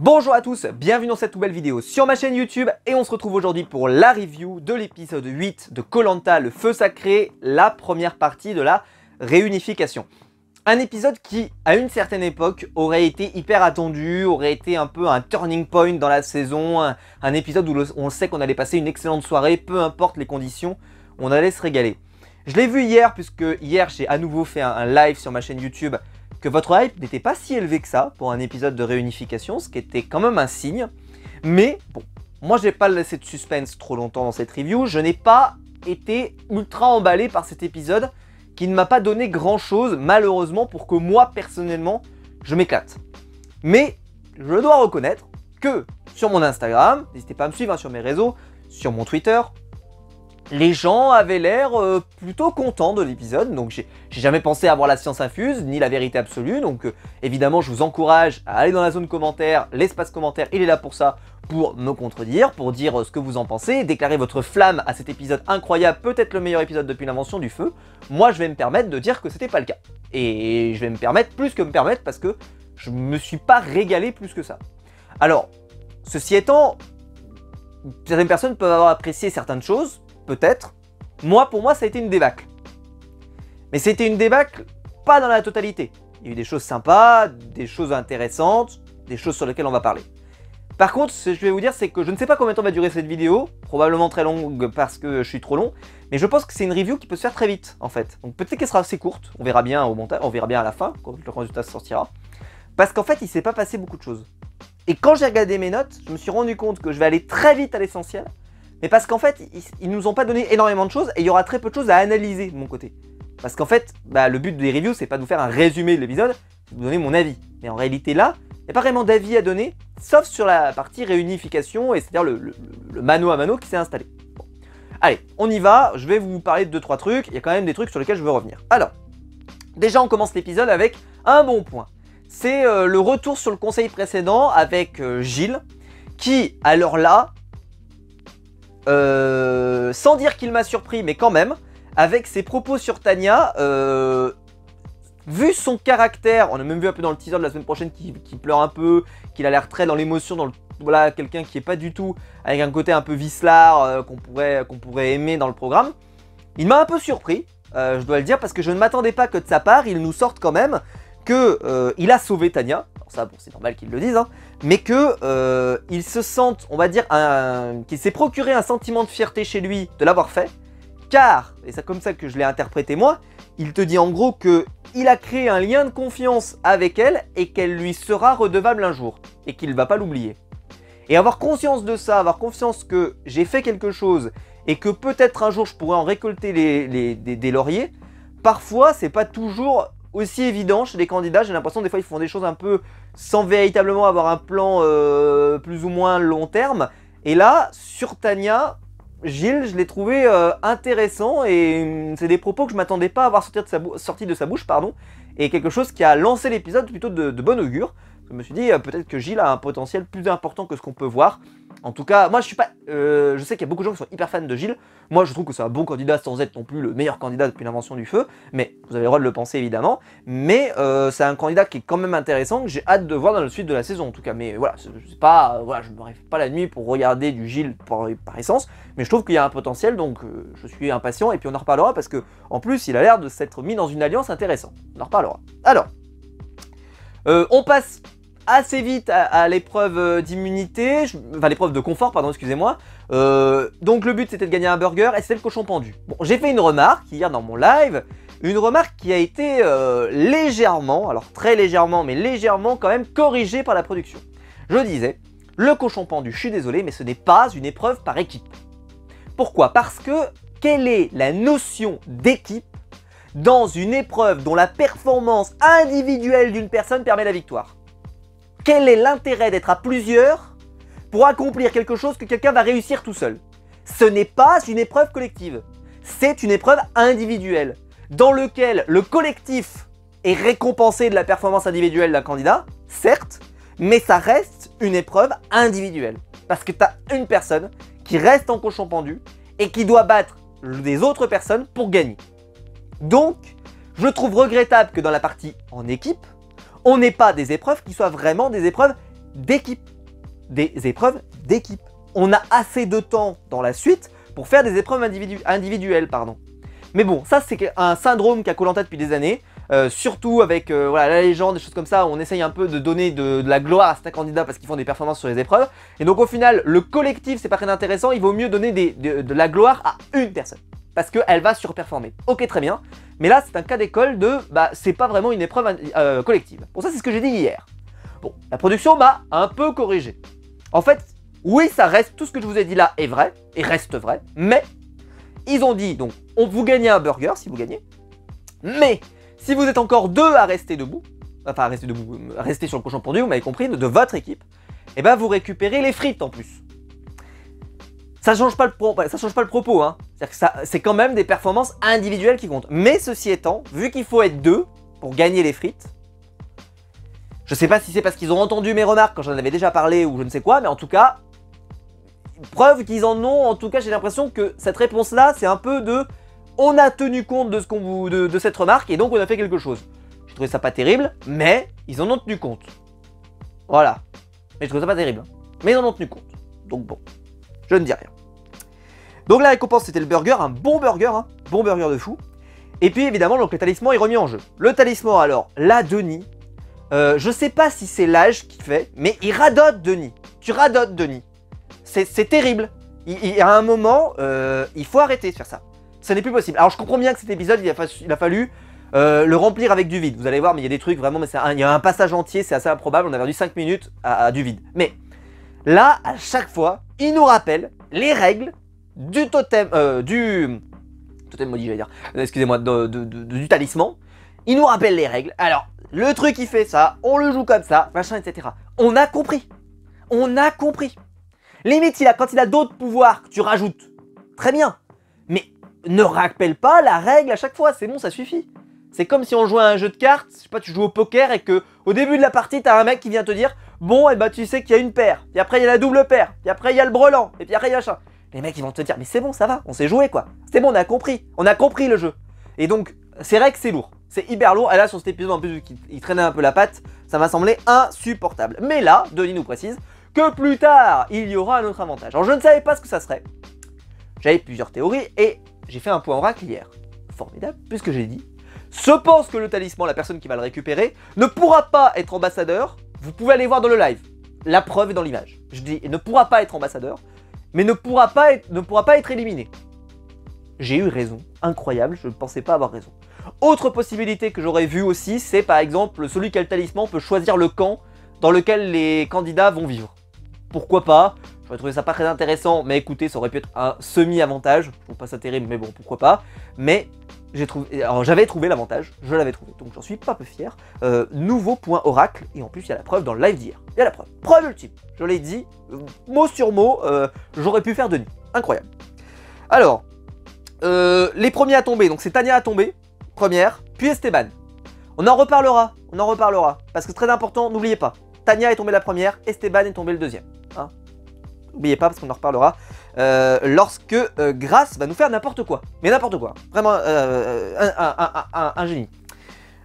Bonjour à tous, bienvenue dans cette nouvelle vidéo sur ma chaîne YouTube et on se retrouve aujourd'hui pour la review de l'épisode 8 de Koh Lanta, le feu sacré, la première partie de la réunification. Un épisode qui, à une certaine époque, aurait été hyper attendu, aurait été un peu un turning point dans la saison, un épisode où on sait qu'on allait passer une excellente soirée, peu importe les conditions, on allait se régaler. Je l'ai vu hier, puisque hier j'ai à nouveau fait un live sur ma chaîne YouTube, que votre hype n'était pas si élevé que ça pour un épisode de réunification, ce qui était quand même un signe. Mais bon, moi je n'ai pas laissé de suspense trop longtemps dans cette review, je n'ai pas été ultra emballé par cet épisode qui ne m'a pas donné grand chose malheureusement pour que moi personnellement je m'éclate. Mais je dois reconnaître que sur mon Instagram, n'hésitez pas à me suivre sur mes réseaux, sur mon Twitter, les gens avaient l'air plutôt contents de l'épisode, donc j'ai jamais pensé avoir la science infuse, ni la vérité absolue, donc évidemment je vous encourage à aller dans la zone commentaire, l'espace commentaire, il est là pour ça, pour me contredire, pour dire ce que vous en pensez, déclarer votre flamme à cet épisode incroyable, peut-être le meilleur épisode depuis l'invention du feu. Moi je vais me permettre de dire que c'était pas le cas, et je vais me permettre plus que me permettre parce que je me suis pas régalé plus que ça. Alors, ceci étant, certaines personnes peuvent avoir apprécié certaines choses, peut-être. Moi, pour moi, ça a été une débâcle. Mais c'était une débâcle pas dans la totalité. Il y a eu des choses sympas, des choses intéressantes, des choses sur lesquelles on va parler. Par contre, ce que je vais vous dire, c'est que je ne sais pas combien de temps va durer cette vidéo, probablement très longue parce que je suis trop long, mais je pense que c'est une review qui peut se faire très vite, en fait. Donc peut-être qu'elle sera assez courte, on verra bien au montage, on verra bien à la fin, quand le résultat sortira. Parce qu'en fait, il ne s'est pas passé beaucoup de choses. Et quand j'ai regardé mes notes, je me suis rendu compte que je vais aller très vite à l'essentiel, mais parce qu'en fait, ils nous ont pas donné énormément de choses et il y aura très peu de choses à analyser de mon côté. Parce qu'en fait, le but des reviews, c'est pas de vous faire un résumé de l'épisode, c'est de vous donner mon avis. Mais en réalité là, il n'y a pas vraiment d'avis à donner, sauf sur la partie réunification, et c'est-à-dire le mano à mano qui s'est installé. Bon. Allez, on y va, je vais vous parler de 2-3 trucs, il y a quand même des trucs sur lesquels je veux revenir. Alors, déjà on commence l'épisode avec un bon point. C'est le retour sur le conseil précédent avec Gilles, qui, alors là, sans dire qu'il m'a surpris, mais quand même, avec ses propos sur Tania, vu son caractère, on a même vu un peu dans le teaser de la semaine prochaine qu'il pleure un peu, qu'il a l'air très dans l'émotion, voilà, quelqu'un qui est pas du tout avec un côté un peu vicelard qu'on pourrait aimer dans le programme. Il m'a un peu surpris, je dois le dire, parce que je ne m'attendais pas que de sa part, il nous sorte quand même que il a sauvé Tania. Alors ça, bon, c'est normal qu'il le dise, hein, mais que il se sente, on va dire, qu'il s'est procuré un sentiment de fierté chez lui de l'avoir fait, car, et c'est comme ça que je l'ai interprété moi, il te dit en gros que il a créé un lien de confiance avec elle et qu'elle lui sera redevable un jour, et qu'il ne va pas l'oublier. Et avoir conscience de ça, avoir conscience que j'ai fait quelque chose, et que peut-être un jour je pourrais en récolter des lauriers, parfois c'est pas toujours aussi évident chez les candidats. J'ai l'impression des fois ils font des choses un peu sans véritablement avoir un plan plus ou moins long terme. Et là, sur Tania, Gilles, je l'ai trouvé intéressant et c'est des propos que je m'attendais pas à avoir sorti de sa bouche, pardon, et quelque chose qui a lancé l'épisode plutôt de bon augure. Je me suis dit peut-être que Gilles a un potentiel plus important que ce qu'on peut voir. En tout cas, moi je suis pas, je sais qu'il y a beaucoup de gens qui sont hyper fans de Gilles. Moi je trouve que c'est un bon candidat sans être non plus le meilleur candidat depuis l'invention du feu. Mais vous avez le droit de le penser évidemment. Mais c'est un candidat qui est quand même intéressant, que j'ai hâte de voir dans la suite de la saison en tout cas. Mais voilà, c'est pas, voilà, je me réveille pas la nuit pour regarder du Gilles par essence. Mais je trouve qu'il y a un potentiel, donc je suis impatient. Et puis on en reparlera parce que en plus il a l'air de s'être mis dans une alliance intéressante. On en reparlera. Alors, on passe assez vite à l'épreuve d'immunité, enfin l'épreuve de confort, pardon, excusez-moi. Donc le but c'était de gagner un burger et c'était le cochon pendu. Bon, j'ai fait une remarque hier dans mon live, une remarque qui a été légèrement, alors très légèrement, mais légèrement quand même corrigée par la production. Je disais, le cochon pendu, je suis désolé, mais ce n'est pas une épreuve par équipe. Pourquoi? Parce que quelle est la notion d'équipe dans une épreuve dont la performance individuelle d'une personne permet la victoire? Quel est l'intérêt d'être à plusieurs pour accomplir quelque chose que quelqu'un va réussir tout seul? Ce n'est pas une épreuve collective, c'est une épreuve individuelle, dans laquelle le collectif est récompensé de la performance individuelle d'un candidat, certes, mais ça reste une épreuve individuelle. Parce que tu as une personne qui reste en cochon pendu et qui doit battre des autres personnes pour gagner. Donc, je trouve regrettable que dans la partie en équipe, on n'ait pas des épreuves qui soient vraiment des épreuves d'équipe. Des épreuves d'équipe. On a assez de temps dans la suite pour faire des épreuves individuelles, pardon. Mais bon, ça c'est un syndrome qu'a Koh-Lanta depuis des années, surtout avec voilà, la légende, des choses comme ça, où on essaye un peu de donner de la gloire à certains candidats parce qu'ils font des performances sur les épreuves. Et donc au final, le collectif c'est pas très intéressant, il vaut mieux donner de la gloire à une personne. Parce qu'elle va surperformer. Ok, très bien. Mais là, c'est un cas d'école de, bah, c'est pas vraiment une épreuve collective. Bon, ça c'est ce que j'ai dit hier. Bon, la production m'a un peu corrigé. En fait, oui, ça reste, tout ce que je vous ai dit là est vrai, et reste vrai, mais ils ont dit, donc, vous gagnez un burger si vous gagnez, mais si vous êtes encore deux à rester debout, enfin à rester debout, à rester sur le cochon pendu, vous m'avez compris, de votre équipe, et ben vous récupérez les frites en plus. Ça change pas le propos, hein. C'est quand même des performances individuelles qui comptent. Mais ceci étant, vu qu'il faut être deux pour gagner les frites, je sais pas si c'est parce qu'ils ont entendu mes remarques quand j'en avais déjà parlé ou je ne sais quoi, mais en tout cas, preuve qu'ils en ont, en tout cas j'ai l'impression que cette réponse-là, c'est un peu de on a tenu compte de, de cette remarque et donc on a fait quelque chose. J'ai trouvé ça pas terrible, mais ils en ont tenu compte. Voilà. Mais je trouve ça pas terrible. Mais ils en ont tenu compte. Donc bon, je ne dis rien. Donc la récompense c'était le burger, un bon burger de fou. Et puis évidemment donc le talisman est remis en jeu. Le talisman alors, là Denis, je sais pas si c'est l'âge qui fait, mais il radote Denis. Tu radotes Denis. C'est terrible. Il y a un moment, il faut arrêter de faire ça. Ça n'est plus possible. Alors je comprends bien que cet épisode, il a fallu le remplir avec du vide. Vous allez voir, mais il y a des trucs vraiment, mais il y a un passage entier, c'est assez improbable. On a perdu 5 minutes à du vide. Mais là, à chaque fois, il nous rappelle les règles du totem, totem maudit, j'allais dire. Excusez-moi, du talisman. Il nous rappelle les règles. Alors, le truc il fait ça, on le joue comme ça, machin, etc. On a compris. On a compris. Limite, quand il a d'autres pouvoirs que tu rajoutes, très bien. Mais ne rappelle pas la règle à chaque fois, c'est bon, ça suffit. C'est comme si on jouait à un jeu de cartes, je sais pas, tu joues au poker et que au début de la partie, t'as un mec qui vient te dire bon, et bah tu sais qu'il y a une paire, puis après il y a la double paire, puis après il y a le brelan, et puis après il y a machin. Les mecs ils vont te dire mais c'est bon, ça va, on s'est joué quoi. C'est bon, on a compris le jeu. Et donc, c'est vrai que c'est lourd. C'est hyper lourd, et là sur cet épisode en plus vu qu'il traînait un peu la patte, ça m'a semblé insupportable. Mais là, Denis nous précise que plus tard, il y aura un autre avantage. Alors je ne savais pas ce que ça serait. J'avais plusieurs théories et j'ai fait un point oracle hier. Formidable, puisque j'ai dit se pense que le talisman, la personne qui va le récupérer, ne pourra pas être ambassadeur. Vous pouvez aller voir dans le live. La preuve est dans l'image. Je dis il ne pourra pas être ambassadeur, mais ne pourra pas être éliminé. J'ai eu raison. Incroyable, je ne pensais pas avoir raison. Autre possibilité que j'aurais vue aussi, c'est par exemple celui qui a le talisman peut choisir le camp dans lequel les candidats vont vivre. Pourquoi pas? J'aurais trouvé ça pas très intéressant, mais écoutez, ça aurait pu être un semi-avantage. Je trouve pas ça terrible, mais bon, pourquoi pas. Mais j'avais trouvé l'avantage, je l'avais trouvé, donc j'en suis pas peu fier. Nouveau point oracle, et en plus il y a la preuve dans le live d'hier. Il y a la preuve. Preuve ultime, je l'ai dit, mot sur mot, j'aurais pu faire Denis. Incroyable. Alors, les premiers à tomber, donc c'est Tania à tomber, première, puis Esteban. On en reparlera, parce que c'est très important, n'oubliez pas. Tania est tombée la première, Esteban est tombé le deuxième. Hein, n'oubliez pas, parce qu'on en reparlera. Lorsque Grace va nous faire n'importe quoi. Mais n'importe quoi. Vraiment un génie.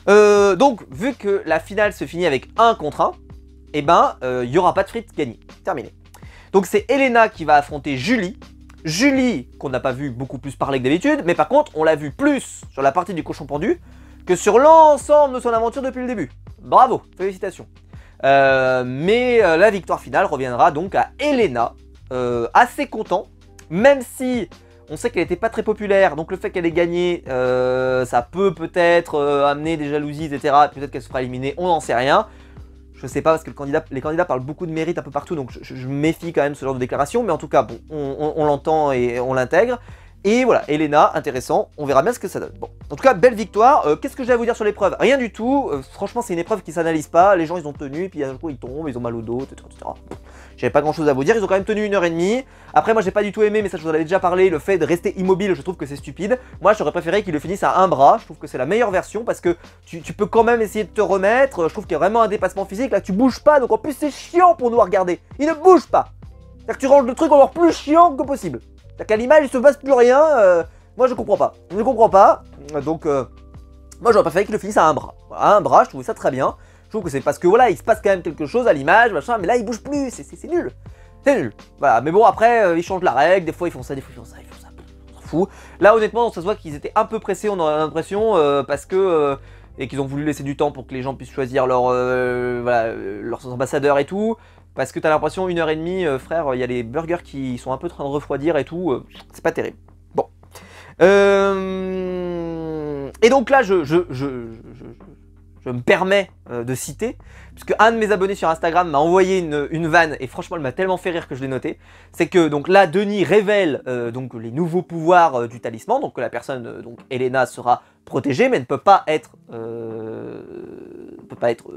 Donc, vu que la finale se finit avec 1 contre 1, eh ben, il n'y aura pas de frites gagnées. Terminé. Donc, c'est Elena qui va affronter Julie. Julie, qu'on n'a pas vu beaucoup plus parler que d'habitude, mais par contre, on l'a vu plus sur la partie du cochon pendu que sur l'ensemble de son aventure depuis le début. Bravo, félicitations. Mais la victoire finale reviendra donc à Elena, assez content, même si on sait qu'elle n'était pas très populaire, donc le fait qu'elle ait gagné, ça peut peut-être amener des jalousies, etc. Peut-être qu'elle se fera éliminer, on n'en sait rien. Je sais pas parce que les candidats parlent beaucoup de mérite un peu partout, donc je méfie quand même ce genre de déclaration, mais en tout cas, bon, on l'entend et on l'intègre. Et voilà, Elena, intéressant, on verra bien ce que ça donne. Bon, en tout cas, belle victoire. Qu'est-ce que j'ai à vous dire sur l'épreuve? Rien du tout. Franchement, c'est une épreuve qui s'analyse pas. Les gens, ils ont tenu, et puis un coup, ils tombent, ils ont mal au dos, etc. J'avais pas grand-chose à vous dire. Ils ont quand même tenu 1h30. Après, moi, j'ai pas du tout aimé, mais ça, je vous en avais déjà parlé, le fait de rester immobile, je trouve que c'est stupide. Moi, j'aurais préféré qu'ils le finissent à un bras. Je trouve que c'est la meilleure version parce que tu peux quand même essayer de te remettre. Je trouve qu'il y a vraiment un dépassement physique. Là, tu bouges pas, donc en plus, c'est chiant pour nous à regarder. Il ne bouge pas. C'est-à-dire que tu ranges le truc encore plus chiant que possible. C'est-à-dire qu'à l'image, il se passe plus rien. Moi je comprends pas, donc moi j'aurais préféré qu'il le finisse à un bras. Voilà, un bras, je trouvais ça très bien. Je trouve que c'est parce que voilà, il se passe quand même quelque chose à l'image, machin, mais là il bouge plus, c'est nul. C'est nul. Voilà, mais bon après, ils changent la règle, des fois ils font ça, des fois ils font ça, on s'en fout. Là honnêtement, ça se voit qu'ils étaient un peu pressés, on a l'impression, parce que... et qu'ils ont voulu laisser du temps pour que les gens puissent choisir voilà, leurs ambassadeurs et tout. Parce que t'as l'impression, 1h30, frère, il y a les burgers qui sont un peu en train de refroidir et tout, c'est pas terrible. Bon. Et donc là, je me permets de citer, puisque un de mes abonnés sur Instagram m'a envoyé une vanne, et franchement elle m'a tellement fait rire que je l'ai noté. C'est que donc là, Denis révèle donc les nouveaux pouvoirs du talisman, donc que la personne, donc Elena, sera protégée, mais ne peut pas être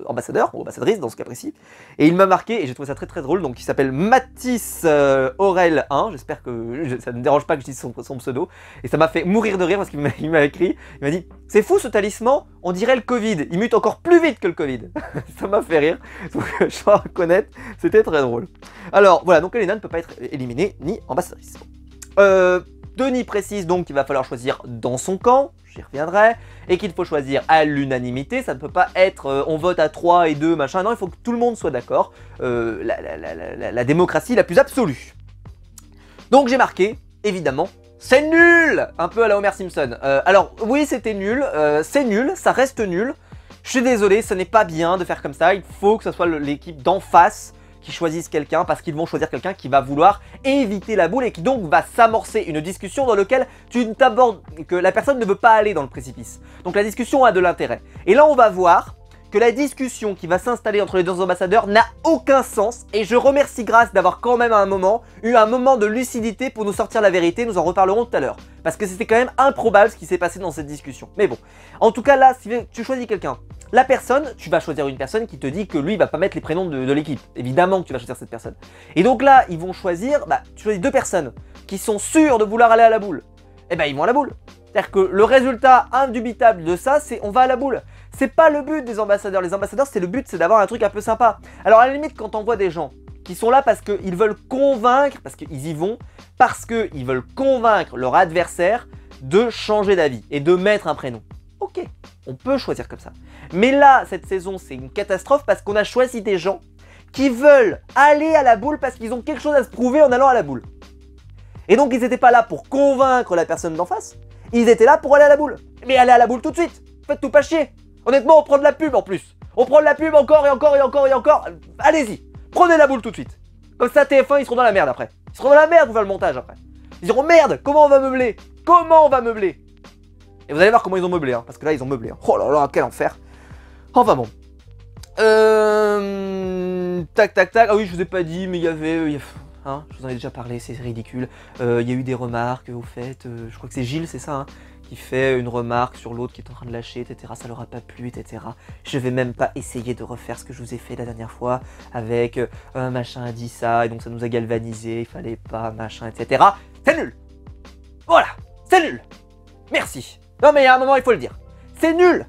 ambassadeur ou ambassadrice dans ce cas précis. Et il m'a marqué, et j'ai trouvé ça très très drôle, donc il s'appelle Mathis Aurel 1, j'espère que ça ne me dérange pas que je dise son pseudo, et ça m'a fait mourir de rire parce qu'il m'a écrit, il m'a dit « C'est fou ce talisman, on dirait le Covid, il mute encore plus vite que le Covid ». Ça m'a fait rire, donc je dois reconnaître, c'était très drôle. Alors voilà, donc Elena ne peut pas être éliminée ni ambassadrice. Denis précise donc qu'il va falloir choisir dans son camp, j'y reviendrai, et qu'il faut choisir à l'unanimité, ça ne peut pas être on vote à 3 et 2, machin, non, il faut que tout le monde soit d'accord, la démocratie la plus absolue. Donc j'ai marqué, évidemment, c'est nul. Un peu à la Homer Simpson. Alors oui, c'était nul, c'est nul, ça reste nul, je suis désolé, ce n'est pas bien de faire comme ça, il faut que ce soit l'équipe d'en face qui choisissent quelqu'un, parce qu'ils vont choisir quelqu'un qui va vouloir éviter la boule et qui donc va s'amorcer une discussion dans laquelle tu ne t'abordes, que la personne ne veut pas aller dans le précipice. Donc la discussion a de l'intérêt. Et là on va voir que la discussion qui va s'installer entre les deux ambassadeurs n'a aucun sens, et je remercie Grace d'avoir quand même à un moment eu un moment de lucidité pour nous sortir la vérité, nous en reparlerons tout à l'heure. Parce que c'était quand même improbable ce qui s'est passé dans cette discussion. Mais bon, en tout cas là, si tu choisis quelqu'un, la personne, tu vas choisir une personne qui te dit que lui il va pas mettre les prénoms de l'équipe. Évidemment que tu vas choisir cette personne. Et donc là, ils vont choisir, tu choisis deux personnes qui sont sûres de vouloir aller à la boule. Et ben ils vont à la boule. C'est-à-dire que le résultat indubitable de ça, c'est on va à la boule. C'est pas le but des ambassadeurs. Les ambassadeurs, c'est le but, c'est d'avoir un truc un peu sympa. Alors à la limite, quand on voit des gens qui sont là parce qu'ils veulent convaincre, parce qu'ils y vont, parce qu'ils veulent convaincre leur adversaire de changer d'avis et de mettre un prénom. Ok, on peut choisir comme ça. Mais là, cette saison, c'est une catastrophe parce qu'on a choisi des gens qui veulent aller à la boule parce qu'ils ont quelque chose à se prouver en allant à la boule. Et donc, ils n'étaient pas là pour convaincre la personne d'en face, ils étaient là pour aller à la boule. Mais aller à la boule tout de suite, faites tout pas chier. Honnêtement, on prend de la pub en plus. On prend de la pub encore et encore et encore et encore. Allez-y, prenez la boule tout de suite. Comme ça, TF1, ils seront dans la merde après. Ils seront dans la merde pour faire le montage après. Ils diront merde, comment on va meubler? Comment on va meubler? Et vous allez voir comment ils ont meublé, hein, parce que là, ils ont meublé. Hein. Oh là là, quel enfer. Enfin bon. Tac, tac, tac. Ah oui, je vous ai pas dit, mais il y avait... hein, je vous en ai déjà parlé, c'est ridicule. Il y a eu des remarques, au fait. Je crois que c'est Gilles, c'est ça, hein, qui fait une remarque sur l'autre qui est en train de lâcher, etc. Ça leur a pas plu, etc. Je vais même pas essayer de refaire ce que je vous ai fait la dernière fois avec un machin a dit ça, et donc ça nous a galvanisé, il fallait pas, machin, etc. C'est nul. Voilà, c'est nul. Merci. Non mais à un moment, il faut le dire. C'est nul.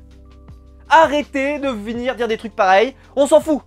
Arrêtez de venir dire des trucs pareils, on s'en fout.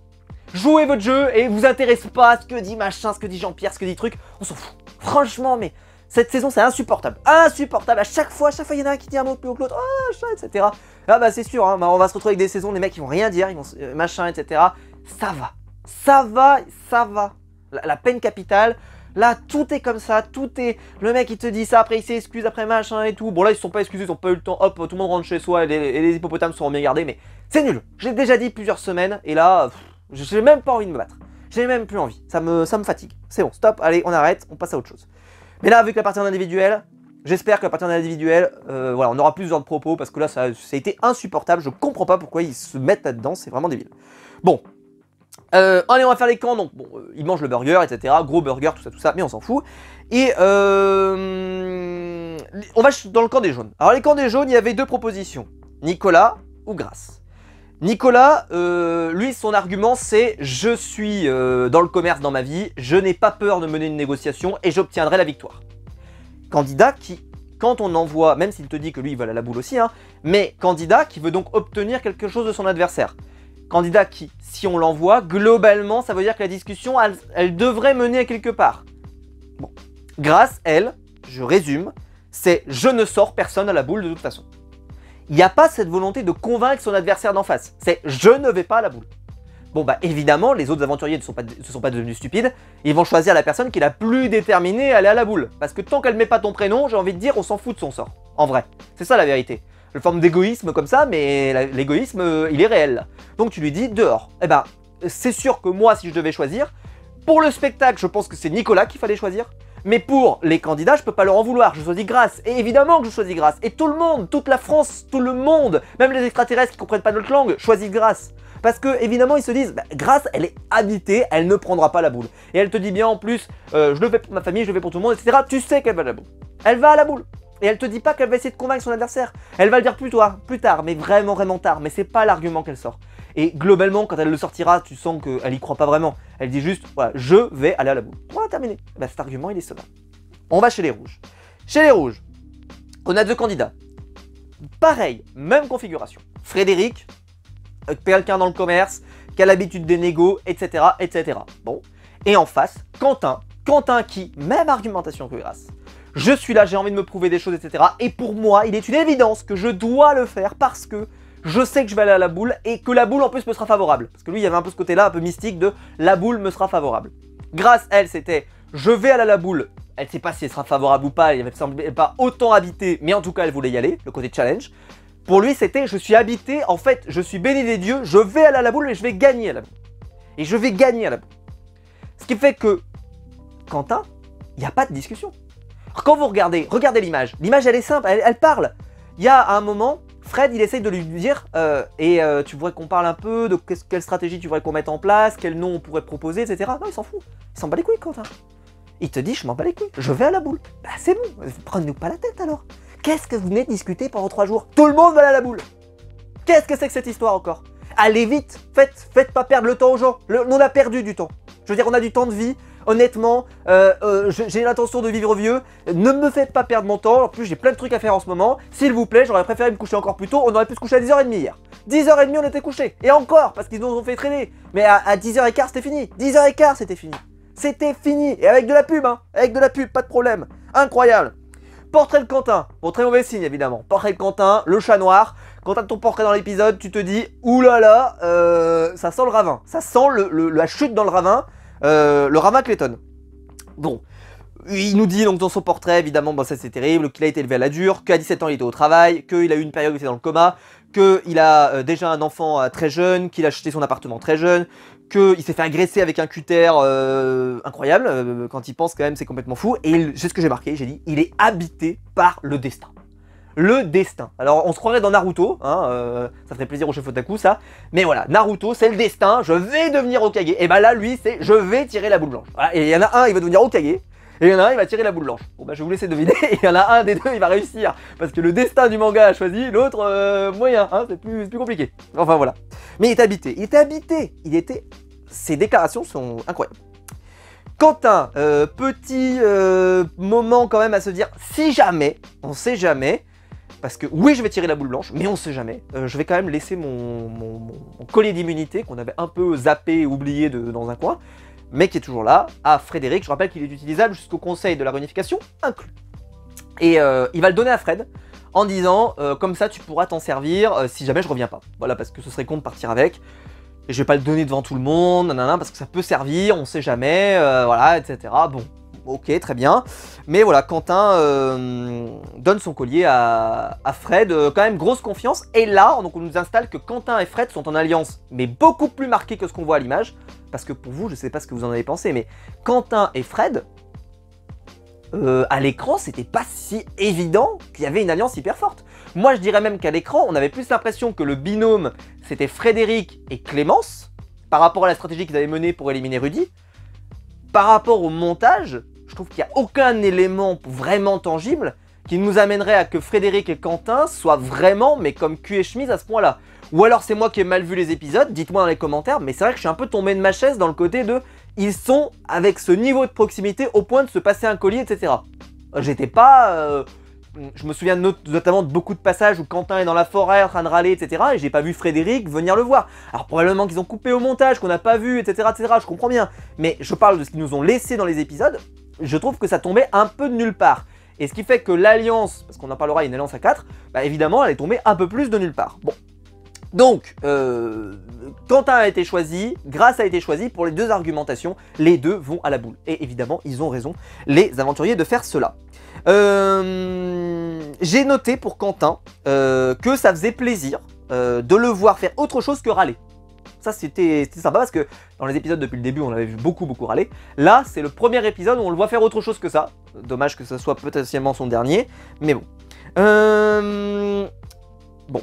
Jouez votre jeu et vous intéressez pas à ce que dit machin, ce que dit Jean-Pierre, ce que dit truc, on s'en fout. Franchement, mais cette saison c'est insupportable. Insupportable, à chaque fois il y en a un qui dit un mot plus haut que l'autre, oh, machin, etc. Ah bah c'est sûr, hein, on va se retrouver avec des saisons, les mecs ils vont rien dire, ils vont machin, etc. Ça va, ça va, ça va. La peine capitale, là tout est comme ça, tout est... Le mec il te dit ça, après il s'excuse, après machin et tout. Bon là ils se sont pas excusés, ils ont pas eu le temps, hop, tout le monde rentre chez soi et les hippopotames seront bien gardés, mais c'est nul. J'ai déjà dit plusieurs semaines et là... j'ai même pas envie de me battre. J'ai même plus envie. Ça me fatigue. C'est bon, stop, allez, on arrête, on passe à autre chose. Mais là, avec la partie en individuel, j'espère que la partie en individuel, voilà, on aura plus de genre de propos parce que là, ça a été insupportable. Je comprends pas pourquoi ils se mettent là-dedans, c'est vraiment débile. Bon. Allez, on va faire les camps. Donc, bon, ils mangent le burger, etc. Gros burger, tout ça, mais on s'en fout. Et on va dans le camp des jaunes. Alors, les camps des jaunes, il y avait deux propositions. Nicolas ou Grace. Nicolas, lui, son argument, c'est « Je suis dans le commerce dans ma vie, je n'ai pas peur de mener une négociation et j'obtiendrai la victoire. » Candidat qui, quand on envoie, même s'il te dit que lui, il va à la boule aussi, hein, mais candidat qui veut donc obtenir quelque chose de son adversaire. Candidat qui, si on l'envoie, globalement, ça veut dire que la discussion, elle devrait mener à quelque part. Bon. Grace, elle, je résume, c'est « Je ne sors personne à la boule de toute façon. » il n'y a pas cette volonté de convaincre son adversaire d'en face. C'est « je ne vais pas à la boule ». Bon bah évidemment, les autres aventuriers ne sont pas devenus stupides, ils vont choisir la personne qui est la plus déterminée à aller à la boule. Parce que tant qu'elle met pas ton prénom, j'ai envie de dire, on s'en fout de son sort. En vrai, c'est ça la vérité. Une forme d'égoïsme comme ça, mais l'égoïsme, il est réel là. Donc tu lui dis dehors. Eh ben, c'est sûr que moi, si je devais choisir, pour le spectacle, je pense que c'est Nicolas qu'il fallait choisir. Mais pour les candidats, je peux pas leur en vouloir, je choisis Grace. Et évidemment que je choisis Grace. Et tout le monde, toute la France, tout le monde, même les extraterrestres qui comprennent pas notre langue, choisissent Grace. Parce que évidemment ils se disent, bah, Grace elle est habitée, elle ne prendra pas la boule. Et elle te dit bien en plus, je le fais pour ma famille, je le fais pour tout le monde, etc. Tu sais qu'elle va à la boule. Elle va à la boule. Et elle te dit pas qu'elle va essayer de convaincre son adversaire. Elle va le dire plus tard, mais vraiment tard. Mais c'est pas l'argument qu'elle sort. Et globalement, quand elle le sortira, tu sens qu'elle y croit pas vraiment. Elle dit juste, voilà, je vais aller à la boule. Voilà, terminé. Bah, cet argument il est sonore. On va chez les rouges. Chez les rouges, on a deux candidats. Pareil, même configuration. Frédéric, quelqu'un dans le commerce, qui a l'habitude des négos, etc., etc. Bon. Et en face, Quentin. Quentin qui, même argumentation que Grace. Je suis là, j'ai envie de me prouver des choses, etc. Et pour moi, il est une évidence que je dois le faire parce que je sais que je vais aller à la boule et que la boule en plus me sera favorable. Parce que lui, il y avait un peu ce côté-là, un peu mystique de la boule me sera favorable. Grace, elle, c'était je vais aller à la boule. Elle ne sait pas si elle sera favorable ou pas, elle ne pas autant habitée, mais en tout cas, elle voulait y aller, le côté challenge. Pour lui, c'était je suis habité, en fait, je suis béni des dieux, je vais aller à la boule et je vais gagner à la boule. Et je vais gagner à la boule. Ce qui fait que Quentin, il n'y a pas de discussion. Alors, quand vous regardez l'image, l'image elle est simple, elle parle. Il y a un moment, Fred il essaye de lui dire tu voudrais qu'on parle un peu de quelle stratégie tu voudrais qu'on mette en place, quel nom on pourrait proposer, etc. Non, il s'en fout. Il s'en bat les couilles, Quentin. Il te dit je m'en bats les couilles, je vais à la boule. Bah c'est bon, prenez-nous pas la tête alors. Qu'est-ce que vous venez de discuter pendant 3 jours? Tout le monde va aller à la boule. Qu'est-ce que c'est que cette histoire encore? Allez vite, faites pas perdre le temps aux gens. On a perdu du temps. Je veux dire, on a du temps de vie. Honnêtement, j'ai l'intention de vivre vieux. Ne me faites pas perdre mon temps. En plus, j'ai plein de trucs à faire en ce moment. S'il vous plaît, j'aurais préféré me coucher encore plus tôt. On aurait pu se coucher à 10h30 hier. 10h30, on était couchés. Et encore, parce qu'ils nous ont fait traîner. Mais à 10h15, c'était fini. 10h15, c'était fini. C'était fini. Et avec de la pub, hein. Avec de la pub, pas de problème. Incroyable. Portrait de Quentin. Bon, très mauvais signe, évidemment. Portrait de Quentin, le chat noir. Quand t'as ton portrait dans l'épisode, tu te dis, oulala, ça sent le ravin. Ça sent la chute dans le ravin. Le ravin Clayton. Bon, il nous dit donc dans son portrait, évidemment, bon, ça c'est terrible, qu'il a été élevé à la dure, qu'à 17 ans il était au travail, qu'il a eu une période où il était dans le coma, qu'il a déjà un enfant très jeune, qu'il a acheté son appartement très jeune, qu'il s'est fait agresser avec un cutter incroyable, quand il pense quand même c'est complètement fou, et c'est ce que j'ai marqué, j'ai dit, il est habité par le destin. Le destin. Alors on se croirait dans Naruto, hein, ça ferait plaisir au chef Otaku ça, mais voilà, Naruto c'est le destin, je vais devenir Hokage, et bah là lui c'est je vais tirer la boule blanche. Voilà, et il y en a un il va devenir Hokage, et il y en a un il va tirer la boule blanche. Bon bah je vais vous laisser deviner, et il y en a un des deux il va réussir, parce que le destin du manga a choisi, l'autre moyen, hein, c'est plus compliqué. Enfin voilà. Mais il est habité, ses déclarations sont incroyables. Quentin, petit moment quand même à se dire, si jamais, on sait jamais, parce que oui, je vais tirer la boule blanche, mais on sait jamais. Je vais quand même laisser mon collier d'immunité qu'on avait un peu zappé et oublié dans un coin, mais qui est toujours là, à Frédéric. Je rappelle qu'il est utilisable jusqu'au conseil de la réunification inclus. Et il va le donner à Fred en disant, comme ça tu pourras t'en servir si jamais je reviens pas. Voilà, parce que ce serait con de partir avec. Et je vais pas le donner devant tout le monde, nanana, parce que ça peut servir, on sait jamais, voilà, etc. Bon. Ok, très bien. Mais voilà, Quentin donne son collier à Fred. Quand même, grosse confiance. Et là, donc, on nous installe que Quentin et Fred sont en alliance, mais beaucoup plus marquée que ce qu'on voit à l'image. Parce que pour vous, je sais pas ce que vous en avez pensé, mais Quentin et Fred, à l'écran, c'était pas si évident qu'il y avait une alliance hyper forte. Moi, je dirais même qu'à l'écran, on avait plus l'impression que le binôme, c'était Frédéric et Clémence, par rapport à la stratégie qu'ils avaient menée pour éliminer Rudy. Par rapport au montage, je trouve qu'il n'y a aucun élément vraiment tangible qui nous amènerait à que Frédéric et Quentin soient vraiment, mais comme cul et chemise à ce point-là. Ou alors c'est moi qui ai mal vu les épisodes, dites-moi dans les commentaires, mais c'est vrai que je suis un peu tombé de ma chaise dans le côté de ils sont avec ce niveau de proximité au point de se passer un collier, etc. J'étais pas... je me souviens notamment de beaucoup de passages où Quentin est dans la forêt en train de râler, etc. Et j'ai pas vu Frédéric venir le voir. Alors probablement qu'ils ont coupé au montage, qu'on n'a pas vu, etc., etc. Je comprends bien. Mais je parle de ce qu'ils nous ont laissé dans les épisodes. Je trouve que ça tombait un peu de nulle part. Et ce qui fait que l'alliance, parce qu'on en parlera, une alliance à 4, bah évidemment elle est tombée un peu plus de nulle part. Bon. Donc, Quentin a été choisi, Grace a été choisi, pour les deux argumentations, les deux vont à la boule. Et évidemment, ils ont raison, les aventuriers, de faire cela. J'ai noté pour Quentin que ça faisait plaisir de le voir faire autre chose que râler. Ça c'était sympa parce que dans les épisodes depuis le début on l'avait vu beaucoup râler. Là c'est le premier épisode où on le voit faire autre chose que ça. Dommage que ce soit potentiellement son dernier, mais bon. Bon.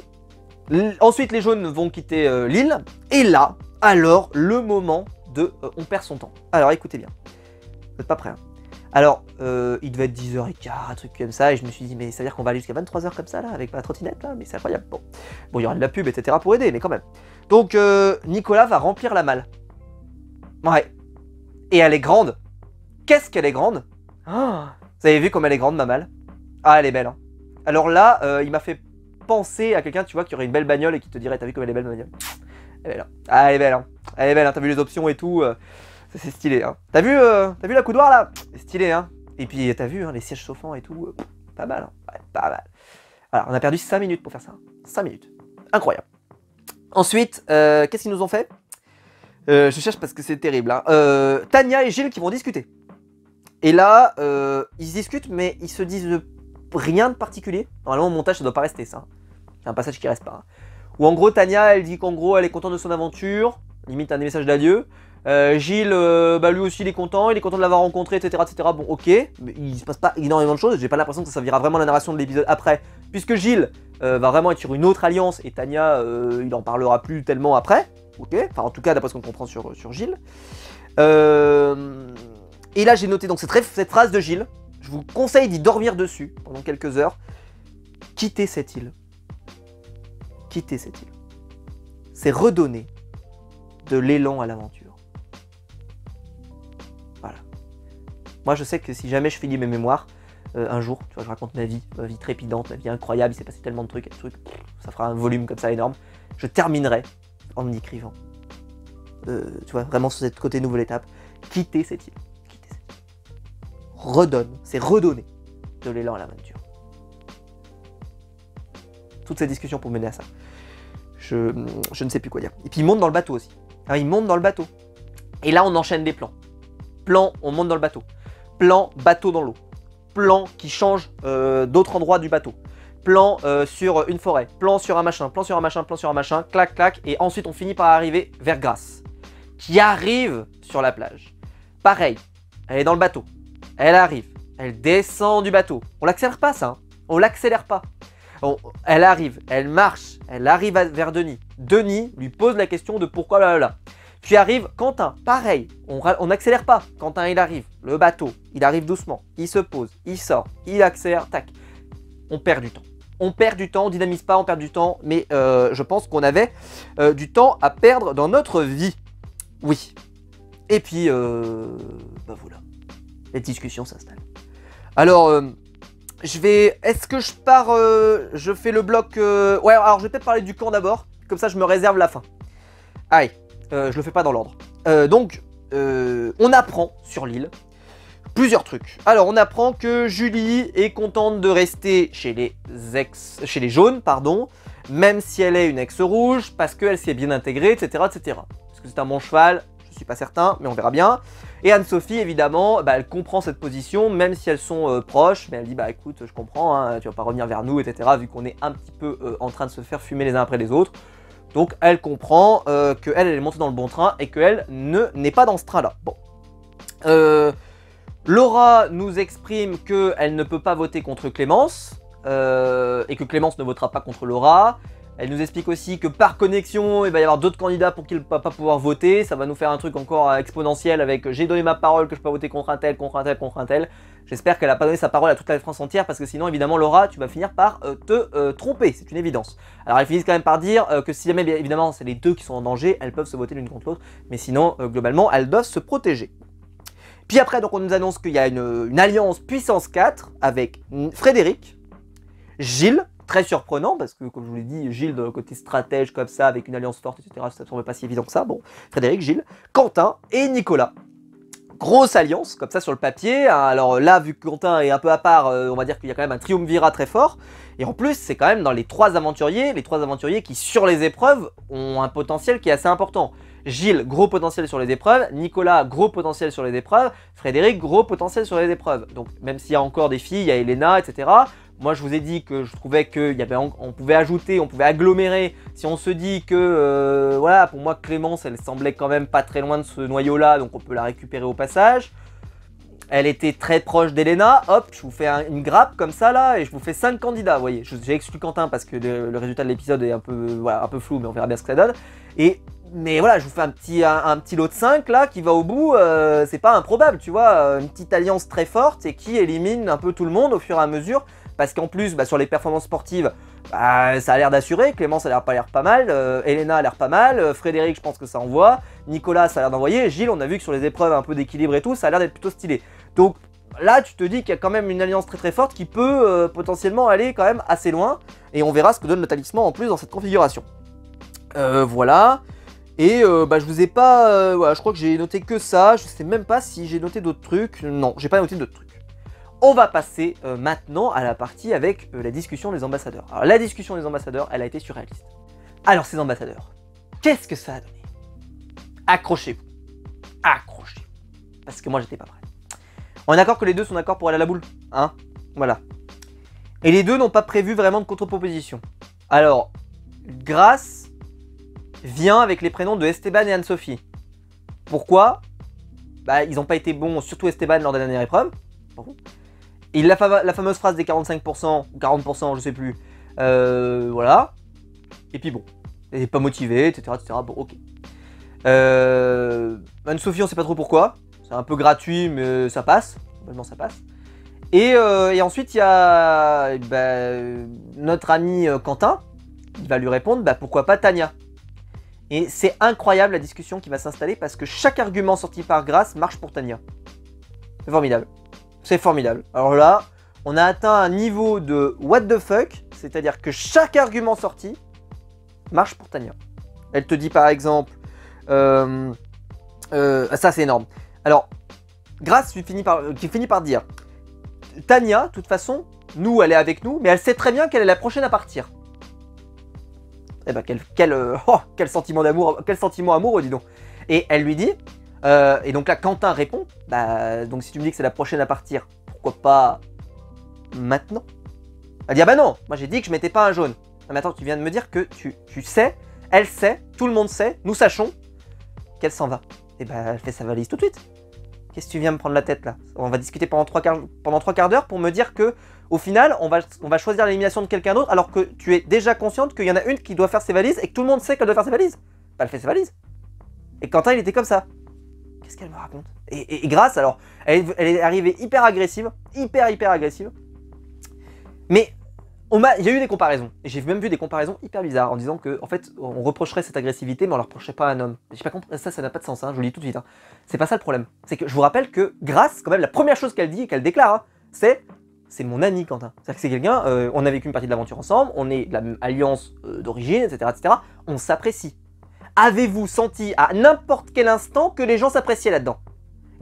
Ensuite les jaunes vont quitter l'île. Et là, alors le moment de on perd son temps. Alors écoutez bien. Vous n'êtes pas prêts hein. Alors, il devait être 10h15, un truc comme ça, et je me suis dit, mais ça veut dire qu'on va aller jusqu'à 23h comme ça, là, avec ma trottinette, là, mais c'est incroyable. Bon, il y aura de la pub, etc. pour aider, mais quand même. Donc, Nicolas va remplir la malle. Ouais. Et elle est grande. Qu'est-ce qu'elle est grande? Oh, vous avez vu comme elle est grande, ma malle? Ah, elle est belle, hein. Alors là, il m'a fait penser à quelqu'un, tu vois, qui aurait une belle bagnole et qui te dirait, t'as vu comme elle est belle, ma bagnole? Elle est belle, hein. Ah, elle est belle, hein. Elle est belle, hein. T'as vu les options et tout c'est stylé, hein. T'as vu la coudoir là? C'est stylé, hein. Et puis t'as vu hein, les sièges chauffants et tout, pas mal, hein. Ouais, pas mal. Alors on a perdu 5 minutes pour faire ça. 5 minutes. Incroyable. Ensuite, qu'est-ce qu'ils nous ont fait? Je cherche parce que c'est terrible. Hein. Tania et Gilles qui vont discuter. Et là, ils se discutent, mais ils se disent rien de particulier. Normalement, au montage, ça doit pas rester ça. C'est un passage qui reste pas. Hein. Ou en gros, Tania, elle dit qu'en gros, elle est contente de son aventure. Limite un des messages d'adieu. Gilles, lui aussi il est content de l'avoir rencontré, etc., etc. Bon, ok, mais il se passe pas énormément de choses. J'ai pas l'impression que ça servira vraiment la narration de l'épisode après, puisque Gilles va vraiment être sur une autre alliance et Tania, il en parlera plus tellement après. Ok, enfin en tout cas d'après ce qu'on comprend sur Gilles. Et là j'ai noté donc cette phrase de Gilles. Je vous conseille d'y dormir dessus pendant quelques heures. Quittez cette île. Quittez cette île. C'est redonner de l'élan à l'aventure. Voilà. Moi, je sais que si jamais je finis mes mémoires, un jour, tu vois, je raconte ma vie trépidante, ma vie incroyable, il s'est passé tellement de trucs, ça fera un volume comme ça énorme. Je terminerai en écrivant. Tu vois, vraiment sur cette côté nouvelle étape. Quitter cette île. Quitter cette île. Redonne, c'est redonner de l'élan à l'aventure. Toutes ces discussions pour mener à ça. Je ne sais plus quoi dire. Et puis il monte dans le bateau aussi. Alors, il monte dans le bateau. Et là, on enchaîne des plans. Plan, on monte dans le bateau. Plan, bateau dans l'eau. Plan qui change d'autres endroits du bateau. Plan sur une forêt. Plan sur un machin. Plan sur un machin. Plan sur un machin. Clac, clac. Et ensuite, on finit par arriver vers Grace. Qui arrive sur la plage. Pareil. Elle est dans le bateau. Elle arrive. Elle descend du bateau. On l'accélère pas, ça. Hein. On l'accélère pas. Elle arrive. Elle marche. Elle arrive vers Denis. Denis lui pose la question de pourquoi là. Puis arrive Quentin, pareil, on n'accélère pas. Quentin il arrive, le bateau, il arrive doucement, il se pose, il sort, il accélère, tac. On perd du temps. On perd du temps, on dynamise pas, on perd du temps, mais je pense qu'on avait du temps à perdre dans notre vie. Oui. Et puis, bah voilà, les discussions s'installent. Alors, est-ce que je pars, je fais le bloc... Ouais, alors je vais peut-être parler du camp d'abord, comme ça je me réserve la fin. Allez. Je le fais pas dans l'ordre. Donc, on apprend sur l'île plusieurs trucs. Alors, on apprend que Julie est contente de rester chez les jaunes, pardon, même si elle est une ex-rouge, parce qu'elle s'y est bien intégrée, etc., etc. Est-ce que c'est un bon cheval? Je suis pas certain, mais on verra bien. Et Anne-Sophie, évidemment, bah, elle comprend cette position, même si elles sont proches, mais elle dit, bah écoute, je comprends, hein, tu vas pas revenir vers nous, etc., vu qu'on est un petit peu en train de se faire fumer les uns après les autres. Donc elle comprend qu'elle est montée dans le bon train et qu'elle n'est pas dans ce train-là. Bon. Laura nous exprime qu'elle ne peut pas voter contre Clémence et que Clémence ne votera pas contre Laura. Elle nous explique aussi que par connexion, il va y avoir d'autres candidats pour qu'ils ne peuvent pas pouvoir voter. Ça va nous faire un truc encore exponentiel avec j'ai donné ma parole que je peux voter contre un tel, contre un tel, contre un tel. J'espère qu'elle n'a pas donné sa parole à toute la France entière parce que sinon, évidemment, Laura, tu vas finir par te tromper. C'est une évidence. Alors, elles finissent quand même par dire que si jamais, évidemment, c'est les deux qui sont en danger, elles peuvent se voter l'une contre l'autre. Mais sinon, globalement, elles doivent se protéger. Puis après, donc, on nous annonce qu'il y a une alliance puissance 4 avec Frédéric, Gilles, très surprenant parce que, comme je vous l'ai dit, Gilles, de côté stratège comme ça, avec une alliance forte, etc., ça ne semble pas si évident que ça. Bon, Frédéric, Gilles, Quentin et Nicolas. grosse alliance, comme ça sur le papier. Alors là, vu que Quentin est un peu à part, on va dire qu'il y a quand même un triumvirat très fort. Et en plus, c'est quand même dans les trois aventuriers qui, sur les épreuves, ont un potentiel qui est assez important. Gilles, gros potentiel sur les épreuves. Nicolas, gros potentiel sur les épreuves. Frédéric, gros potentiel sur les épreuves. Donc, même s'il y a encore des filles, il y a Elena, etc. Moi, je vous ai dit que je trouvais qu'on pouvait ajouter, on pouvait agglomérer. Si on se dit que, voilà, pour moi, Clémence, elle semblait quand même pas très loin de ce noyau-là, donc on peut la récupérer au passage. Elle était très proche d'Elena. Hop, je vous fais une grappe comme ça, là, et je vous fais 5 candidats, vous voyez. J'ai exclu Quentin parce que le résultat de l'épisode est un peu flou, mais on verra bien ce que ça donne. Mais voilà, je vous fais un petit lot de 5 là qui va au bout, c'est pas improbable, tu vois, une petite alliance très forte et qui élimine un peu tout le monde au fur et à mesure, parce qu'en plus, sur les performances sportives, ça a l'air d'assurer, Clémence a l'air pas mal, Elena a l'air pas mal, Frédéric, je pense que ça envoie, Nicolas, ça a l'air d'envoyer, Gilles, on a vu que sur les épreuves un peu d'équilibre et tout, ça a l'air d'être plutôt stylé. Donc là, tu te dis qu'il y a quand même une alliance très très forte qui peut potentiellement aller quand même assez loin, et on verra ce que donne le talisman en plus dans cette configuration. Voilà. Et je vous ai pas... voilà, je crois que j'ai noté que ça. Je sais même pas si j'ai noté d'autres trucs. Non, j'ai pas noté d'autres trucs. On va passer maintenant à la partie avec la discussion des ambassadeurs. Alors la discussion des ambassadeurs, elle a été surréaliste. Alors ces ambassadeurs, qu'est-ce que ça a donné? Accrochez-vous. Accrochez-vous. Parce que moi j'étais pas prêt. On est d'accord que les deux sont d'accord pour aller à la boule, hein? Voilà. Et les deux n'ont pas prévu vraiment de contre-proposition. Alors, Grâce vient avec les prénoms de Esteban et Anne-Sophie. Pourquoi? Ils n'ont pas été bons, surtout Esteban, lors de la dernière épreuve. Et la fameuse phrase des 45%, ou 40%, je sais plus. Voilà. Et puis bon, elle n'est pas motivée, etc., etc. Bon, ok. Anne-Sophie, on sait pas trop pourquoi. C'est un peu gratuit, mais ça passe. Globalement, ça passe. Et ensuite, il y a notre ami Quentin. Il va lui répondre, pourquoi pas Tania? Et c'est incroyable la discussion qui va s'installer parce que chaque argument sorti par Grâce marche pour Tania. C'est formidable. C'est formidable. Alors là, on a atteint un niveau de what the fuck, c'est-à-dire que chaque argument sorti marche pour Tania. Elle te dit par exemple, ça c'est énorme. Alors, Grâce qui finit par dire, Tania, de toute façon, nous, elle est avec nous, mais elle sait très bien qu'elle est la prochaine à partir. Eh ben quel sentiment d'amour, quel sentiment amoureux, dis donc. Et elle lui dit, et donc là Quentin répond, donc si tu me dis que c'est la prochaine à partir, pourquoi pas maintenant? Elle dit, non, moi j'ai dit que je mettais pas un jaune. Mais attends, tu viens de me dire que tu sais, elle sait, tout le monde sait, nous sachons qu'elle s'en va. Et elle fait sa valise tout de suite. Qu'est-ce que tu viens me prendre la tête là? On va discuter pendant trois quarts d'heure pour me dire que au final, on va choisir l'élimination de quelqu'un d'autre alors que tu es déjà consciente qu'il y en a une qui doit faire ses valises et que tout le monde sait qu'elle doit faire ses valises. Elle fait ses valises. Et Quentin, il était comme ça. Qu'est-ce qu'elle me raconte? Et Grâce, alors, elle est arrivée hyper agressive. Hyper agressive. Mais il y a eu des comparaisons. Et j'ai même vu des comparaisons hyper bizarres en disant que, en fait, on reprocherait cette agressivité, mais on ne la reprocherait pas à un homme. J'ai pas compris, ça n'a pas de sens, hein, je vous le dis tout de suite. Hein. C'est pas ça le problème. C'est que je vous rappelle que Grâce, quand même, la première chose qu'elle dit et qu'elle déclare, hein, c'est mon ami Quentin. C'est-à-dire que c'est quelqu'un, on a vécu une partie de l'aventure ensemble, on est de la même alliance d'origine, etc., etc. On s'apprécie. Avez-vous senti à n'importe quel instant que les gens s'appréciaient là-dedans?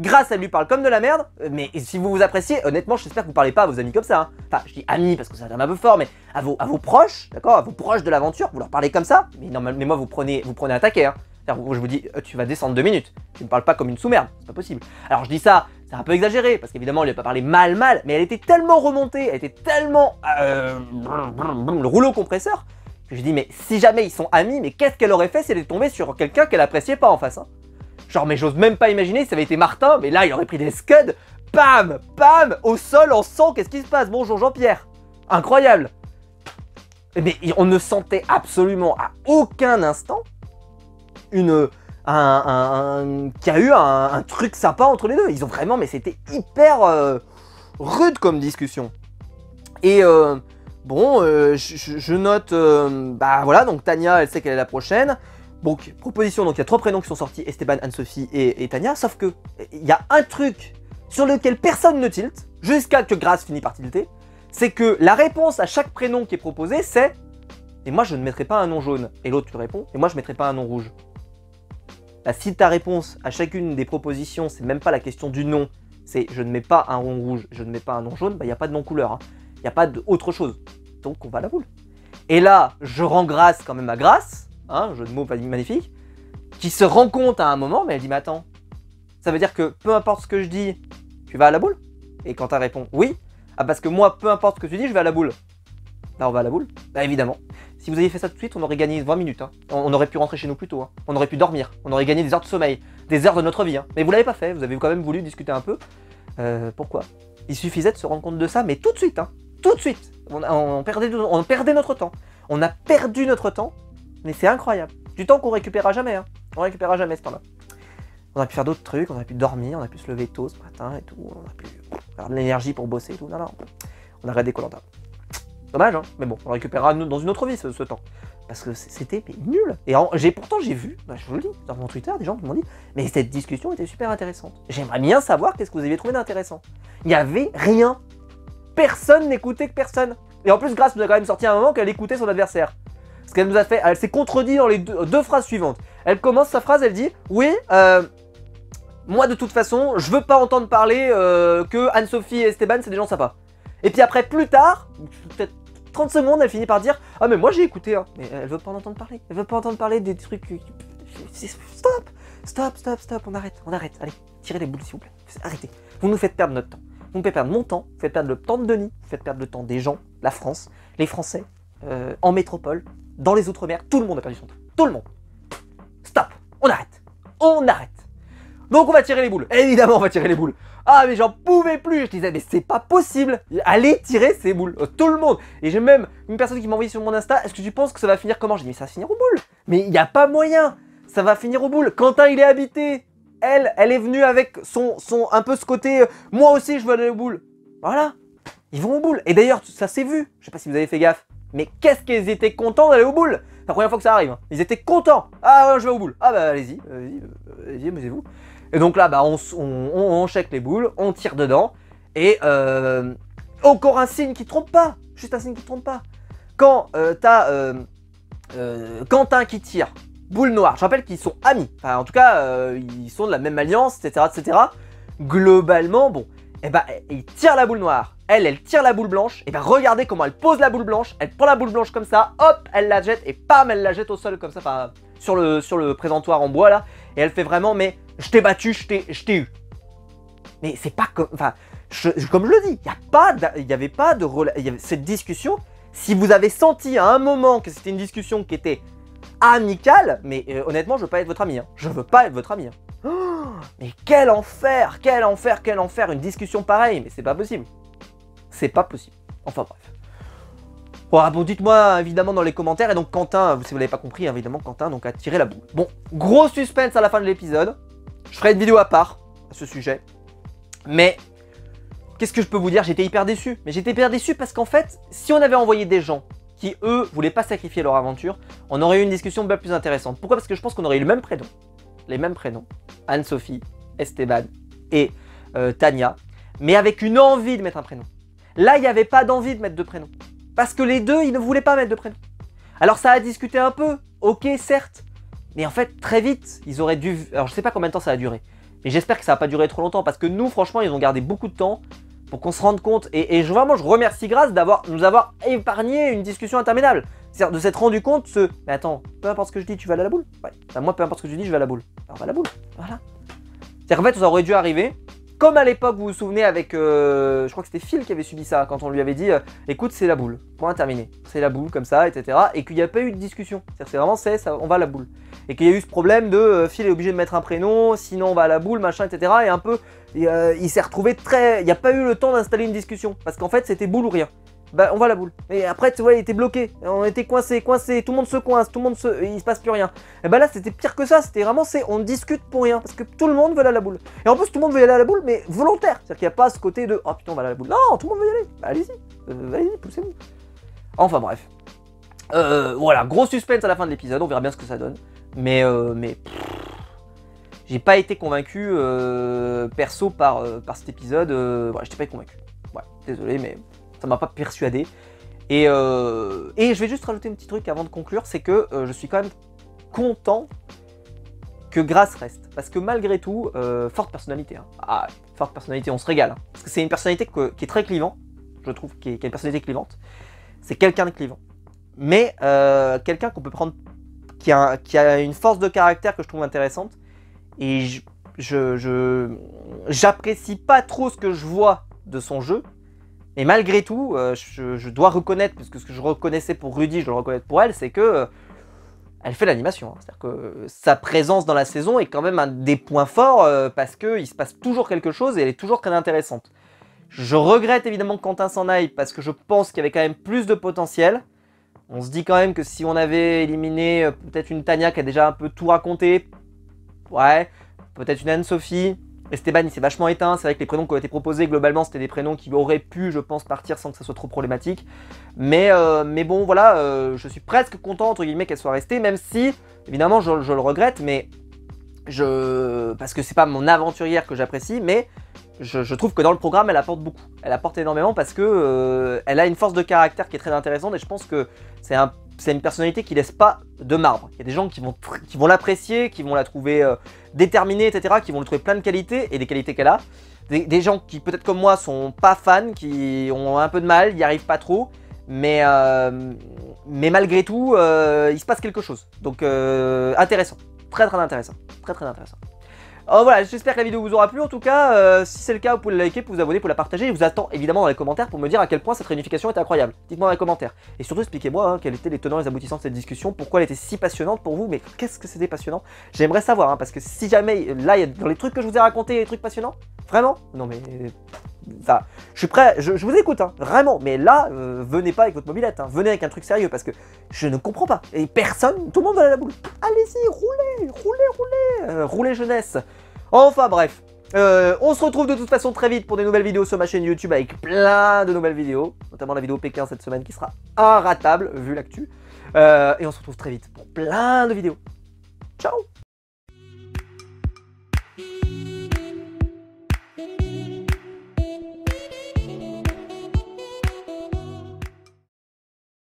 Grâce, elle lui parle comme de la merde, mais si vous vous appréciez, honnêtement, j'espère que vous parlez pas à vos amis comme ça. Hein. Enfin, je dis amis parce que ça donne un peu fort, mais à vos proches, d'accord, à vos proches de l'aventure, vous leur parlez comme ça. Mais non, mais moi, vous prenez un taquet. Hein. Je vous dis, tu vas descendre 2 minutes. Tu ne parles pas comme une sous-merde, c'est pas possible. Alors je dis ça, c'est un peu exagéré, parce qu'évidemment, elle lui a pas parlé mal, mais elle était tellement remontée, elle était tellement le rouleau compresseur, que je dis, mais si jamais ils sont amis, mais qu'est-ce qu'elle aurait fait si elle est tombée sur quelqu'un qu'elle appréciait pas en face, hein. Genre, mais j'ose même pas imaginer si ça avait été Martin, mais là, il aurait pris des scuds, bam, bam, au sol, en sang, qu'est-ce qui se passe? Bonjour Jean-Pierre. Incroyable. Mais on ne sentait absolument à aucun instant qu'il y a eu un truc sympa entre les deux. Ils ont vraiment, mais c'était hyper rude comme discussion. Et je note, voilà, donc Tania, elle sait qu'elle est la prochaine. Donc, proposition, donc il y a 3 prénoms qui sont sortis, Esteban, Anne-Sophie et Tania, sauf que il y a un truc sur lequel personne ne tilte, jusqu'à que Grâce finit par tilter, c'est que la réponse à chaque prénom qui est proposé, c'est « Et moi, je ne mettrai pas un nom jaune ». Et l'autre lui répond « Et moi, je ne mettrai pas un nom rouge ». Bah, si ta réponse à chacune des propositions, c'est même pas la question du nom, c'est je ne mets pas un rond rouge, je ne mets pas un nom jaune, bah il n'y a pas de nom couleur, il n'y a pas d'autre chose. Donc on va à la boule. Et là, je rends grâce quand même à Grâce, jeu de mots magnifique, qui se rend compte à un moment, mais elle dit mais attends, ça veut dire que peu importe ce que je dis, tu vas à la boule? Et Quentin répond oui, ah parce que moi, peu importe ce que tu dis, je vais à la boule. Là on va à la boule? Bah évidemment. Si vous aviez fait ça tout de suite, on aurait gagné 20 minutes. On aurait pu rentrer chez nous plus tôt. On aurait pu dormir. On aurait gagné des heures de sommeil. Des heures de notre vie. Mais vous l'avez pas fait. Vous avez quand même voulu discuter un peu. Pourquoi? Il suffisait de se rendre compte de ça, mais tout de suite. Tout de suite. On perdait notre temps. On a perdu notre temps. Mais c'est incroyable. Du temps qu'on récupérera jamais. On récupérera jamais ce temps-là. On aurait pu faire d'autres trucs. On aurait pu dormir. On aurait pu se lever tôt ce matin et tout. On aurait pu avoir de l'énergie pour bosser et tout. Non. On a arrêté Koh-Lanta. Dommage, mais bon, on récupérera dans une autre vie ce temps. Parce que c'était nul. Et pourtant j'ai vu, je vous le dis, dans mon Twitter, des gens qui m'ont dit « Mais cette discussion était super intéressante. » J'aimerais bien savoir qu'est-ce que vous aviez trouvé d'intéressant. Il n'y avait rien. Personne n'écoutait que personne. Et en plus, Grâce nous a quand même sorti un moment qu'elle écoutait son adversaire. Ce qu'elle nous a fait, elle s'est contredit dans les deux phrases suivantes. Elle commence sa phrase, elle dit « Oui, moi de toute façon, je veux pas entendre parler que Anne-Sophie et Esteban, c'est des gens sympas. » Et puis après, plus tard, peut-être 30 secondes, elle finit par dire « Ah mais moi j'ai écouté, mais elle veut pas en entendre parler. Elle veut pas entendre parler des trucs... Stop, on arrête. Allez, tirez les boules s'il vous plaît. Arrêtez. Vous nous faites perdre notre temps. Vous nous faites perdre mon temps, vous faites perdre le temps de Denis, vous faites perdre le temps des gens, la France, les Français, en métropole, dans les Outre-mer, tout le monde a perdu son temps. Tout le monde. Stop, on arrête. Donc on va tirer les boules. Évidemment, on va tirer les boules. Ah mais j'en pouvais plus, je disais mais c'est pas possible, allez tirer ces boules, tout le monde. Et j'ai même une personne qui m'a envoyé sur mon Insta, est-ce que tu penses que ça va finir comment? J'ai dit mais ça va finir aux boules, mais il n'y a pas moyen, ça va finir aux boules. Quentin il est habité, elle est venue avec son un peu ce côté, moi aussi je veux aller aux boules. Voilà, ils vont aux boules. Et d'ailleurs ça s'est vu, je sais pas si vous avez fait gaffe, mais qu'est-ce qu'ils étaient contents d'aller aux boules. C'est la première fois que ça arrive, ils étaient contents. Ah ouais, je vais aux boules, ah bah allez-y, amusez-vous. Et donc là, bah, on check les boules, on tire dedans, et encore un signe qui trompe pas, juste un signe qui trompe pas. Quand t'as Quentin qui tire, boule noire, je rappelle qu'ils sont amis, enfin en tout cas, ils sont de la même alliance, etc. Globalement, bon, et bah, il tire la boule noire, elle tire la boule blanche, et bah regardez comment elle pose la boule blanche, elle prend la boule blanche comme ça, hop, elle la jette, et pam, elle la jette au sol comme ça, enfin, sur le présentoir en bois là, et elle fait vraiment, mais je t'ai battu, je t'ai eu. Mais c'est pas comme, enfin, comme je le dis, il n'y avait pas de cette discussion. Si vous avez senti à un moment que c'était une discussion qui était amicale, mais honnêtement, je veux pas être votre ami. Je veux pas être votre ami. Oh, mais quel enfer, une discussion pareille, mais c'est pas possible. C'est pas possible. Enfin bref. Voilà, bon, dites-moi évidemment dans les commentaires. Et donc Quentin, si vous l'avez pas compris, évidemment Quentin donc a tiré la boule. Bon, gros suspense à la fin de l'épisode. Je ferai une vidéo à part à ce sujet. Mais qu'est-ce que je peux vous dire? J'étais hyper déçu. Mais j'étais hyper déçu parce qu'en fait, si on avait envoyé des gens qui, eux, voulaient pas sacrifier leur aventure, on aurait eu une discussion bien plus intéressante. Pourquoi? Parce que je pense qu'on aurait eu le même prénom. Les mêmes prénoms. Anne-Sophie, Esteban et Tania. Mais avec une envie de mettre un prénom. Là, il n'y avait pas d'envie de mettre de prénom. Parce que les deux, ils ne voulaient pas mettre de prénom. Alors ça a discuté un peu. Ok, certes. Mais en fait, très vite, ils auraient dû... Alors, je sais pas combien de temps ça a duré. Mais j'espère que ça va pas durer trop longtemps. Parce que nous, franchement, ils ont gardé beaucoup de temps pour qu'on se rende compte. Et vraiment, je remercie Grâce nous avoir épargné une discussion interminable. C'est-à-dire de s'être rendu compte Mais attends, peu importe ce que je dis, tu vas aller à la boule? Ouais. Enfin, moi, peu importe ce que je dis, je vais à la boule. Alors, on va à la boule. Voilà. C'est-à-dire qu'en fait, ça aurait dû arriver. Comme à l'époque, vous vous souvenez avec... je crois que c'était Phil qui avait subi ça. Quand on lui avait dit écoute, c'est la boule. Point terminé. C'est la boule, comme ça, etc. Et qu'il n'y a pas eu de discussion. C'est-à-dire que c'est vraiment, ça, on va à la boule. Et qu'il y a eu ce problème de Phil est obligé de mettre un prénom, sinon on va à la boule, machin, etc. Et un peu, il s'est retrouvé très... Il n'y a pas eu le temps d'installer une discussion. Parce qu'en fait, c'était boule ou rien. Bah, on va à la boule. Et après, tu vois, il était bloqué. On était coincé. Tout le monde se coince, il se passe plus rien. Et bah là, c'était pire que ça. C'était vraiment, on discute pour rien. Parce que tout le monde veut aller à la boule. Et en plus, tout le monde veut y aller à la boule, mais volontaire. C'est-à-dire qu'il n'y a pas ce côté de oh putain, on va aller à la boule. Non, tout le monde veut y aller. Bah, allez-y. Allez-y, poussez-vous. Enfin, bref. Voilà, gros suspense à la fin de l'épisode. On verra bien ce que ça donne. Mais j'ai pas été convaincu perso par cet épisode. Voilà, j'étais pas convaincu. Ouais, désolé, mais ça m'a pas persuadé. Et je vais juste rajouter un petit truc avant de conclure, c'est que je suis quand même content que Grace reste. Parce que malgré tout, forte personnalité. Hein. Ah, forte personnalité, on se régale. Hein. Parce que c'est une personnalité qui est très clivante, je trouve, qui a une personnalité clivante. C'est quelqu'un de clivant. Mais quelqu'un qu'on peut prendre, qui a une force de caractère que je trouve intéressante. Et j'apprécie pas trop ce que je vois de son jeu. Et malgré tout, je dois reconnaître, parce que ce que je reconnaissais pour Rudy, je dois le reconnaître pour elle, c'est que elle fait l'animation. Hein. C'est-à-dire que sa présence dans la saison est quand même un des points forts, parce qu'il se passe toujours quelque chose et elle est toujours très intéressante. Je regrette évidemment que Quentin s'en aille, parce que je pense qu'il y avait quand même plus de potentiel. On se dit quand même que si on avait éliminé peut-être une Tania qui a déjà un peu tout raconté, ouais, peut-être une Anne-Sophie. Esteban il s'est vachement éteint, c'est vrai que les prénoms qui ont été proposés globalement c'était des prénoms qui auraient pu je pense partir sans que ça soit trop problématique. Mais bon voilà, je suis presque content entre guillemets qu'elle soit restée, même si évidemment je le regrette, mais parce que c'est pas mon aventurière que j'apprécie, mais je trouve que dans le programme elle apporte beaucoup. Elle apporte énormément parce que elle a une force de caractère qui est très intéressante et je pense que c'est une personnalité qui laisse pas de marbre. Il y a des gens qui vont l'apprécier, qui vont la trouver déterminée, etc., qui vont lui trouver plein de qualités, et des qualités qu'elle a. Des gens qui, peut-être comme moi, sont pas fans, qui ont un peu de mal, n'y arrivent pas trop, mais malgré tout, il se passe quelque chose. Donc, intéressant. Très très intéressant. Très très intéressant. Voilà, j'espère que la vidéo vous aura plu. En tout cas, si c'est le cas, vous pouvez la liker, vous abonner, pour la partager. Je vous attends évidemment dans les commentaires pour me dire à quel point cette réunification était incroyable. Dites-moi dans les commentaires. Et surtout, expliquez-moi hein, quels étaient les tenants et les aboutissants de cette discussion, pourquoi elle était si passionnante pour vous, mais qu'est-ce que c'était passionnant? J'aimerais savoir, hein, parce que si jamais, là, il y a dans les trucs que je vous ai racontés, des trucs passionnants, vraiment? Non mais... Ça, je suis prêt, je vous écoute, hein, vraiment, mais là, venez pas avec votre mobilette, hein, venez avec un truc sérieux, parce que je ne comprends pas. Et personne, tout le monde va à la boule. Allez-y, roulez, roulez, roulez, roulez jeunesse. Enfin bref, on se retrouve de toute façon très vite pour des nouvelles vidéos sur ma chaîne YouTube avec plein de nouvelles vidéos, notamment la vidéo Pékin cette semaine qui sera inratable vu l'actu. Et on se retrouve très vite pour plein de vidéos. Ciao!